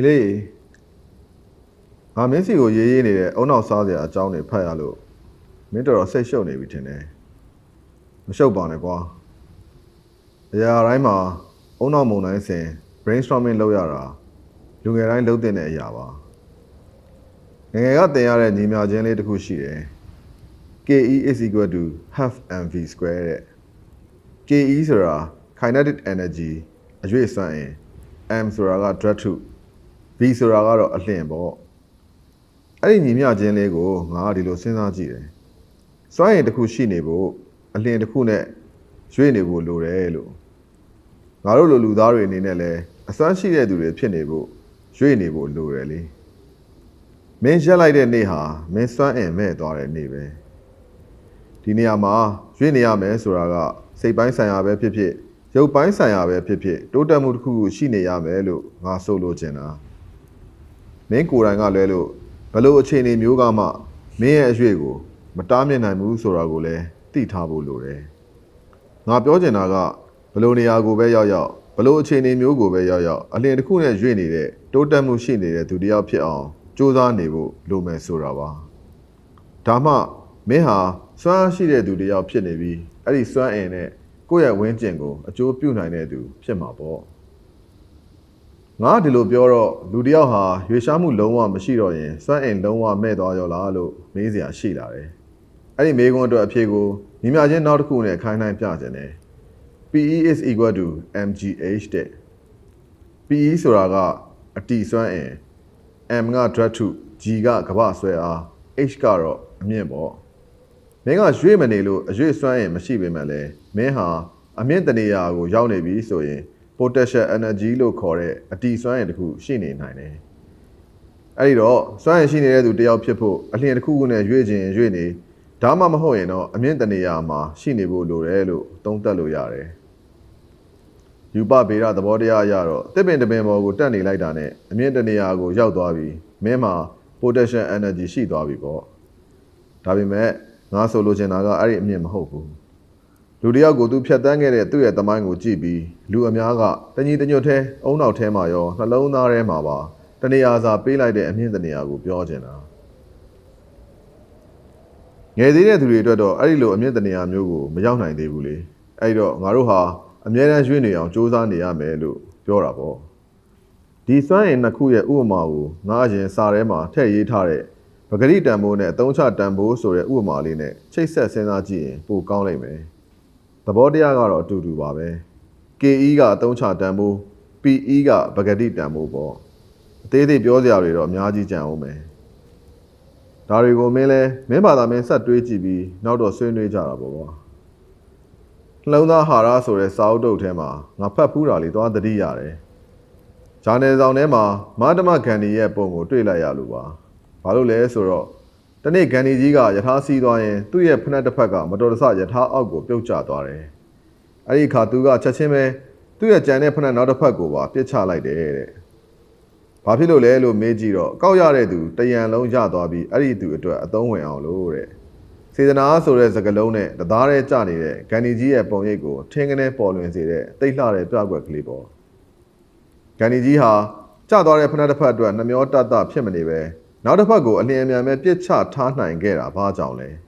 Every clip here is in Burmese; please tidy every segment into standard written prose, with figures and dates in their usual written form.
Mile, I miss you, ye in it, on our side, a Johnny Payalo. Mentor or say show navy tene. Show bonnet. Yeah, I'm a on mona say, brainstorming loyara. You get I looked in a yava. And I got the other name of Jenny to Kushi. KE is equal to half mv squared. KE is a kinetic energy, a J sign, M Suraga Dratu, V Suraga a limbo. I didn't mean a Jenny go, Nadilo Sinaji. So I ain't the Kushi nebo, a lane the Kune, Swinebu Lurelo. Narolo Ludari in Nele, a son she did do the Pinebo, Swinebu Lureli. Men shall I then neha, men son and men daughter neve. Tiniama, Juniame Suraga, say by Sayabe Pipi, Joe by Sayabe Pipi, Dotamuku, Shineamelo, Ma solo jena. Men Kuranga lelo, below Chini Mugama, me as Juego, Matamian and Musuragole, Titabu Lure. Na Biogenaga, Beloniago Bayaya, below Chini Mugo Bayaya, a lane the Kuna Juni, Dotamu Shine to the Apia, Josa Nebu, Lume Surava. Tama, Meha, Swan she did do the out Pinevi, at least Swan in it, go at Winjango, a Joe Punine do, Pima ball. Na de lo Bureau, Ludiaha, Yushamu Loma Machiro, Swan and Loma made all your lalo, Mazia Shilare. I may go to a piego, imagine not coon kind piazene. PE is equal to MGH day. PE Suraga, a T Swan M got Dratu, Giga Kabaswea, H Caro, a mere ball. Menga Shremanelo, a Jew Swan, Machibe Male, Meha, a Mentaniago, Yaunebi, so ye, Potasha energy low core, a T Swan who shine nine. Aido, Swan shine to the people, a little coon as Eugene Juni, Dama Mahoeno, a Mentaniama, Shinibu Lurelo, don't tell Yare. You babira the body yaro, they been the memo go tanny like dane, a Mentaniago, Yaudavi, Mema, Potasha energy she davi bo. Davi met. Na solo Jenaga, I am hope. Ludia go to Piatangere, 2 at the mango GB, Luamiaga, then you the yote, own out Temayo, alone are Emava, Taniaza, be like the Amianiago, Biogena. Yea, they to read Arilo, Amiania Mugu, Mayana de Buli, Aido, Maruha, Amiana Junior, Josan de Amelu, Jorabo. This one in Nakuya Umau, Najan Sarema, Tay Tare. Pagari Damone, don't chat Dambo, so a Umaline, Chase Senaji, Poo Conleme. The body agar to do babe. K. Ega, don't chat Dambo, P. Ega, Pagadi Dambo ball. They Biosiari or Miaji Jamome. Darigo Mele, Membada men sat to HB, now to Sunday Jarabo. Lona Haras or a Saudo Tema, Napapurali, to the Diare. Chane on Emma, Madama Candy Pongo, Trila Yaluba. Palule Soro. The Nick Candy Giga, Yatasi Doyen, 2 year Penatapaga, Madorasa Yata Algo, Pilcha Dore. Arika Tuga Chachime, 2 year Janet Penanata Pagova, Picha like the Papilo Lelo Mejiro, Kauyaredu, Tayan Long Jadabi, Aritu, a Donway on Lore. Season also as a galone, the Dare Jani, Candy Gia Ponyego, Tangane Pollense, they lare Pagua Clibo. Candy Jiha, Chadore Penatapadua, Namiota Pimanive. Now the Pago, a name I met Picha Tana and Gera, Pajale.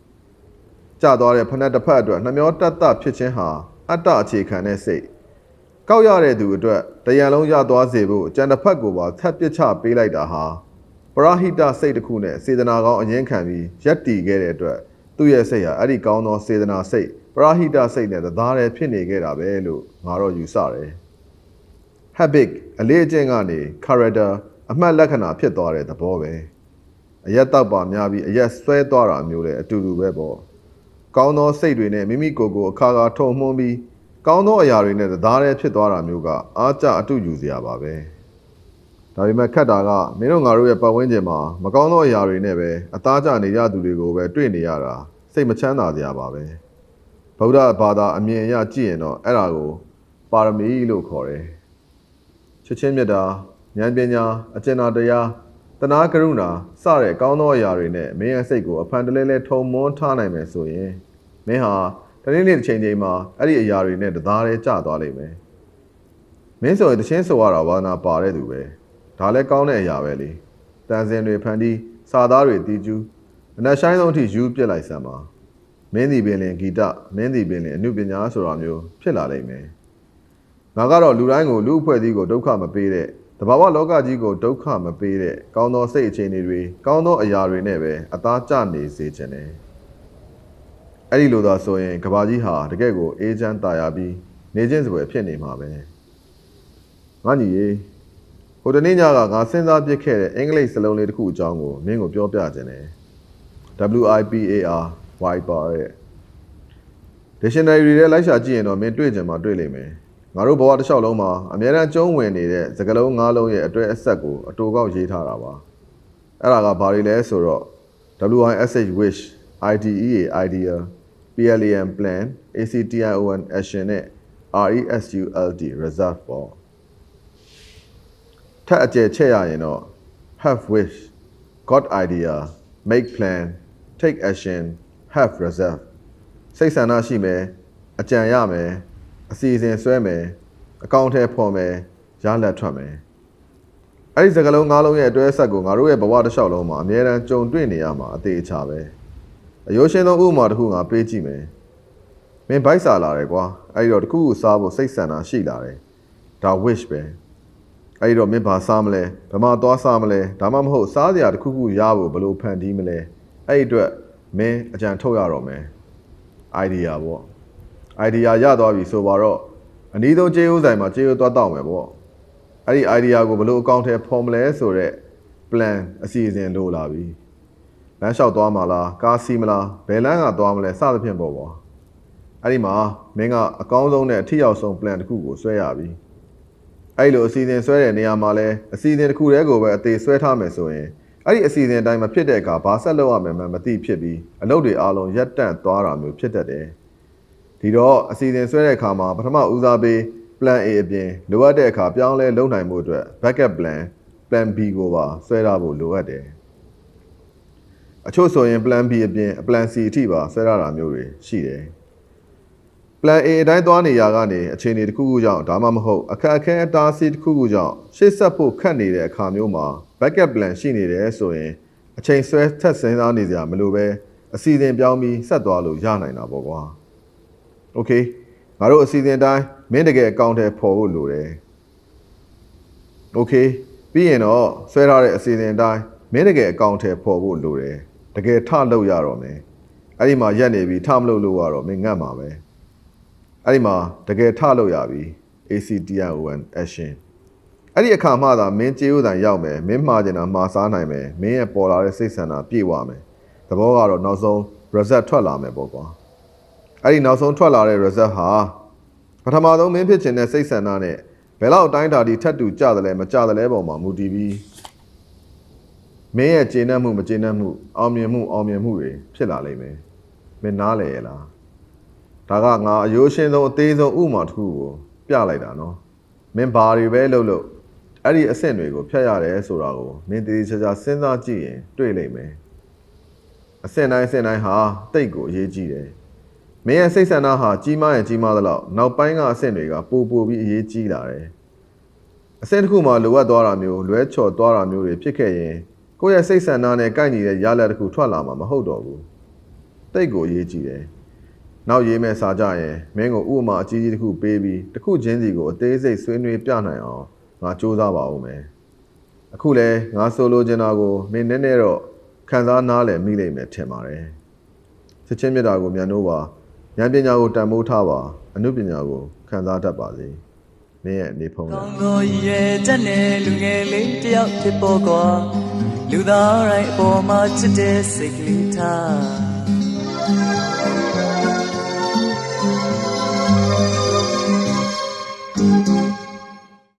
Chadore Panata Padua, Namiota Pitchin Ha, Adachi can say. Kauyare do it, the yellow Yadwa Zebu, Janda Pagova, Tap Picha be like the Ha. Parahita say the Kune, say the Naga and Yankami, Jetty get it. 2 years say, Adi Gauno say the Na say, Parahita say that the Dare Pinny get a belu, Maro Usare. Habig, a legend ani, Carada, a Malakana Pietore the Bobe. A yataba Miabi, a yes, sweat Dora mule, a Tulu Webo. Gauno say to name Mimiko, Kaga told Mombi, Gauno Yarine, the Dare Piedora Muga, Archa Atu Yuzia Babe. Tavima Kadaga, Minongaru Pawenjema, Magano Yarinebe, Ataja and Yadugo were 20 yara, say Machana Diababe. Pauda Bada, Amia Gieno, Erago, Parami Lucore. Chichimeda, Yanbenya, Achena Dea. Tana Karuna, Sare, Gauno Yarine, may I say go, a pandalele to Montana me so ye. Meha, the Indian change ma, Adi Yarine, the Dare Chadale me. Meso the Chensawara wana pare dube. ဒါလည်းကောင်းတဲ့အရာပဲလေတန်စင်တွေဖန်တီးစာသားတွေတီးကျူးအနက်ဆိုင်ဆုံးအထိယူပြစ်လိုက်စမ်းပါမင်းဒီပင်လင်ဂီတမင်းဒီပင်လင်အနုပညာဆိုတာမျိုးဖြစ်လာလိမ့်မယ်ငါကတော့လူတိုင်းကိုလူအဖွဲ့အစည်းကိုဒုက္ခမပေးတဲ့တဘာဝလောကကြီးကိုဒုက္ခမပေးတဲ့ကောင်းသောစိတ်အခြေအနေတွေကောင်းသောအရာတွေနဲ့ပဲအသားကျနေစေခြင်းတယ်အဲ့ဒီလိုသာဆိုရင်ကဘာကြီးဟာတကယ့်ကိုအေးချမ်းသာယာပြီးနေခြင်းစပွဲဖြစ်နေမှာပဲငါညီရေဟိုတနေ့ညကငါစဉ်းစားပြစ်ခဲ့တဲ့အင်္ဂလိပ်စလုံးလေးတစ်ခုအကြောင်းကိုမင်းကိုပြောပြခြင်းတယ် WIPAR wiper ရဲ့ dictionary တွေထဲလိုက်ရှာကြည့်ရင်တော့မင်းတွေ့ကြမှာတွေ့လိမ့်မယ်ငါတို့ဘဝတစ်လျှောက်လုံးမှာအများအားကျုံးဝင်နေတဲ့စကားလုံး၅လုံးရဲ့အတွဲအဆက်ကိုအတူကောက်ရေးထားတာပါအဲ့ဒါကဘာတွေလဲဆိုတော့ WISH wish IDEA idea PLAN plan ACTION action နဲ့ RESULT result ပေါ့ထပ်အကျယ်ချက်ရရင်တော့ have wish got idea make plan take action have result စိတ်ဆန္ဒရှိမယ်အကြံရမယ်အစီအစဉ်ဆွဲမယ်အကောင့်ထဲဖော်မယ်ရလက်ထွက်မယ်အဲ့ဒီစကားလုံး၅လုံးရဲ့အတွဲဆက်ကိုငါတို့ရဲ့ဘဝတစ်လျှောက်လုံးမှာအမြဲတမ်းကြုံတွေ့နေရမှာအသေးအချာပဲအယိုးရှင်းသောဥပမာတစ်ခုငါပေးကြည့်မယ်မင်းဘိုက်စာလာတယ်ကွာအဲ့ဒီတော့တစ်ခုခုစားဖို့စိတ်ဆန္ဒရှိလာတယ်ဒါ wish ပဲအဲ့ဒီတော့မင်းဘာစားမလဲဘယ်မှာသွားစားမလဲဒါမှမဟုတ်စားစရာတစ်ခုခုရဖို့ဘယ်လိုဖန်တီးမလဲအဲ့ဒီအတွက်မင်းအကြံထုတ်ရတော့မယ် idea ပေါ့ idea ရသွားပြီဆိုတော့အနည်းဆုံးကျေးဥဆိုင်မှာကျေးဥသွားတောက်မယ်ပေါ့အဲ့ဒီ idea ကိုဘယ်လိုအကောင့်ထဲဖော်မလဲဆိုတော့ plan အစီအစဉ်လိုလာပြီလမ်းလျှောက်သွားမှာလားကားစီးမလားဘယ်လမ်းကသွားမလဲစသဖြင့်ပေါ့ကွာအဲ့ဒီမှာမင်းကအကောင်းဆုံးနဲ့အထိရောက်ဆုံး plan တစ်ခုကိုဆွဲရပြီအဲ့လိုအစီအစဉ်ဆွဲတဲ့နေရာမှာလဲအစီအစဉ်တစ်ခုတည်းကိုပဲအသေးဆွဲထားမယ်ဆိုရင်အဲ့ဒီအစီအစဉ်အတိုင်းမဖြစ်တဲ့အခါဘာဆက်လုပ်ရမယ်မှမသိဖြစ်ပြီးအလုပ်တွေအားလုံးရပ်တန့်သွားတာမျိုးဖြစ်တတ်တယ်ဒီတော့အစီအစဉ်ဆွဲတဲ့အခါမှာပထမဦးစားပေး plan A အပြင်လိုအပ်တဲ့အခါပြောင်းလဲလုပ်နိုင်မှုအတွက် backup plan B ကိုပါဆွဲထားဖို့လိုအပ်တယ်အချို့ဆိုရင် plan B အပြင် plan C အထိပါဆွဲထားတာမျိုးတွေရှိတယ် plan A အတိုင်းသွားနေရကနေအခြေအနေတစ်ခုခုကြောင့်ဒါမှမဟုတ်အခက်အခဲအတားအဆီးတစ်ခုခုကြောင့်ရှေ့ဆက်ဖို့ခက်နေတဲ့အခါမျိုးမှာ backup plan ရှိနေတယ်ဆိုရင်အချိန်ဆွဲထက်စဉ်းစားနေကြမလို့ပဲအစီအစဉ်ပြောင်းပြီးဆက်သွားလို့ရနိုင်တာပေါ့ကွာ Okay ငါတို့အစီအစဉ်တိုင်းမင်းတကယ်အကောင့်ထဲပေါ်ဖို့လိုတယ် Okay ပြီးရင်တော့ဆွဲထားတဲ့အစီအစဉ်တိုင်းမင်းတကယ်အကောင့်ထဲပေါ်ဖို့လိုတယ်တကယ်ထလုပ်ရတော့မယ်အဲ့ဒီမှာရက်နေပြီးထမလုပ်လို့ရတော့မင်းငတ်မှာပဲအဲ့ဒီမှာတကယ်ထလုပ်ရပြီ ACTION action အဲ့ဒီအခါမှသာမင်းကြေးဥတိုင်ရောက်မယ်မင်းမှားကျင်တာမှားစားနိုင်မယ်မင်းရဲ့ပေါ်လာတဲ့စိတ်ဆန္ဒပြည့်ဝမယ်သဘောကတော့နောက်ဆုံး result ထွက်လာမယ်ပေါ့ကွာအဲ့ဒီနောက်ဆုံးထွက်လာတဲ့ result ဟာပထမဆုံးမင်းဖြစ်ချင်တဲ့စိတ်ဆန္ဒနဲ့ဘယ်လောက်အတိုင်းအတာဒီထပ်တူကြတယ်လဲမကြတယ်လဲပုံမှာမူတည်ပြီးမင်းရဲ့ကျေနပ်မှုမကျေနပ်မှုအောင်မြင်မှုတွေဖြစ်လာလိမ့်မယ်မင်းနားလေရလားဒါကငါအယိုးရှင်းဆုံးအသေးဆုံးဥပမာတစ်ခုကိုပြလိုက်တာနော်မင်းဘာတွေပဲလုပ်အဲ့ဒီအဆင့်တွေကိုဖြတ်ရတယ်ဆိုတာကိုမင်းတည်တည်ချာချာစဉ်းစားကြည့်ရင်တွေ့လိမ့်မယ်အဆင့်တိုင်းဟာတိတ်ကိုအရေးကြီးတယ်မင်းရဲ့စိတ်ဆန္ဒဟာကြီးမားရင်ကြီးမားသလောက်နောက်ပိုင်းကအဆင့်တွေကပိုပြီးအရေးကြီးလာတယ်အဆင့်တစ်ခုမှာလိုအပ်သွားတာမျိုးလွဲချော်သွားတာမျိုးတွေဖြစ်ခဲ့ရင်ကိုယ့်ရဲ့စိတ်ဆန္ဒနဲ့ကိုက်ညီတဲ့ရလဒ်တစ်ခုထွက်လာမှာမဟုတ်တော့ဘူးတိတ်ကိုအရေးကြီးတယ်နောက်ရေးမဲ့စာကြရင်မင်းကိုဥပမာအကြီးကြီးတစ်ခုပေးပြီးတစ်ခုချင်းစီကိုအသေးစိတ်ဆွေးနွေးပြနိုင်အောင်ငါစူးစမ်းပါဦးမယ်အခုလဲငါဆိုလိုချင်တာကိုမင်းနည်းနည်းတော့ခံစားနားလည်မိလိမ့်မယ်ထင်ပါတယ်စစ်ချင်းမြတ်တာကိုမြန်လို့ပါဉာဏ်ပညာကိုတန်ဖိုးထားပါအနုပညာကိုခံစားတတ်ပါစေမင်းရဲ့နေဖုံးရကိုရဲ့တက်တဲ့လူငယ်လေးတယောက်ဖြစ်ပေါ်ကွာလူသားတိုင်းအပေါ်မှာချစ်တဲ့စိတ်ကလေးထား